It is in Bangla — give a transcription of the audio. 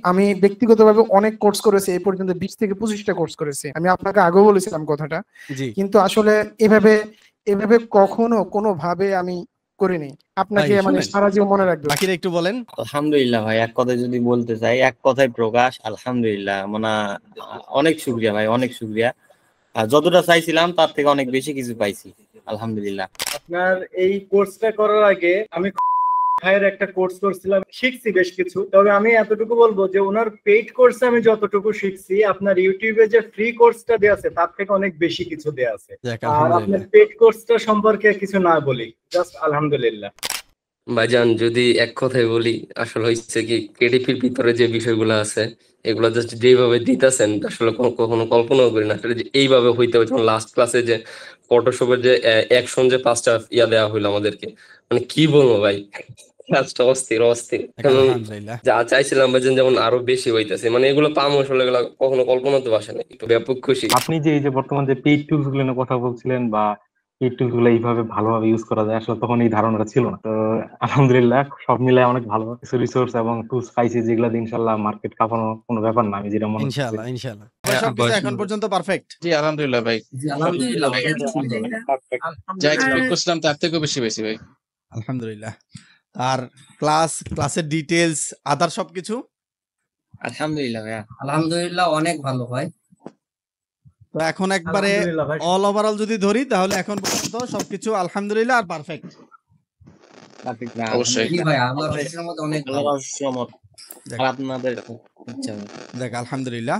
আমি ব্যক্তিগতভাবে অনেক কোর্স করেছি, এই পর্যন্ত 20 থেকে 25টা কোর্স করেছি। আমি আপনাকে আগেও বলেছিলাম কথাটা, জি কিন্তু আসলে এভাবে এভাবে কখনো কোনোভাবে আমি করিনি। ভাই আপনাকে মানে শুনেন, সারা জীবন মনে রাখবে। বাকিরা একটু বলেন। আলহামদুলিল্লাহ ভাই, এক কথায় যদি বলতে চাই, এক কথায় প্রকাশ আলহামদুলিল্লাহ। মানে অনেক শুক্রিয়া ভাই, অনেক শুক্রিয়া। যতটা চাইছিলাম তার থেকে অনেক বেশি কিছু পাইছি আলহামদুলিল্লাহ। আপনার এই কোর্সটা করার আগে আমি ভাইয়ের একটা কোর্স করছিলাম, শিখছি বেশ কিছু। তবে আমি এতটুকু বলবো যে ওনার পেইড কোর্সে আমি যতটুকু শিখছি, আপনার ইউটিউবে যে ফ্রি কোর্সটা দেয়া আছে তার থেকে অনেক বেশি কিছু দেয়া আছে। যাক আর আপনার আলহামদুলিল্লাহ। পেইড কোর্সটা সম্পর্কে কিছু না বলি, জাস্ট আলহামদুলিল্লাহ। ভাইজান যদি এক কথায় বলি, আসলে হচ্ছে কি কেডিপির ভিতরে যে বিষয়গুলো আছে এগুলো জাস্ট যেভাবে দিতেছেন আসলে কখনো কল্পনাও করি না আসলে যে এইভাবে হইতে হবে। লাস্ট ক্লাসে যে ফটোশপের যে অ্যাকশন যে 5টা ইয়া দেওয়া হইলো আমাদেরকে, মানে কি বলবো ভাই, ক্লাসটা অস্থির অস্থির। যাক এবং আলহামদুলিল্লাহ। যা চাইছিলাম ভাইজান যেমন আরো বেশি হইতেছে, মানে এগুলো পাবো আসলে এগুলো কখনো কল্পনা তো আসে না, একটু ব্যাপক খুশি। আপনি যে এই যে বর্তমান যে পেইড টুলস গুলো নিয়ে কথা বলছিলেন বা পেইড টুলস গুলো এইভাবে ভালোভাবে ইউজ করা যায়, আসলে তখন এই ধারণাটা ছিল না। তো আলহামদুলিল্লাহ সব মিলাই অনেক ভালো কিছু রিসোর্স এবং টুলস পাইছি, যেগুলো দিয়ে ইনশাল্লাহ মার্কেট কাঁপানো কোনো ব্যাপার না, আমি যেটা মনে করছি। ইনশাআল্লাহ ইনশাআল্লাহ সবকিছু এখন পর্যন্ত পারফেক্ট। জি আলহামদুলিল্লাহ ভাই, আলহামদুলিল্লাহ ভাই, যা এক্সপেক্ট করছিলাম তার থেকেও বেশি পেয়েছি ভাই। আলহামদুলিল্লাহ। আর ক্লাসের ডিটেলস আদার সবকিছু আলহামদুলিল্লাহ ভাইয়া, আলহামদুলিল্লাহ অনেক ভালো হয়। তো এখন একবারে আলহামদুলিল্লাহ ভাই। অল ওভারঅল যদি ধরি তাহলে এখন পর্যন্ত সবকিছু আলহামদুলিল্লাহ আর পারফেক্ট। অবশ্যই। জি ভাই, আল্লাহর রহমতের মধ্যে অনেক ভালো। আল্লাহর রহমত। আর আপনাদের ইচ্ছা। দেখ আলহামদুলিল্লাহ।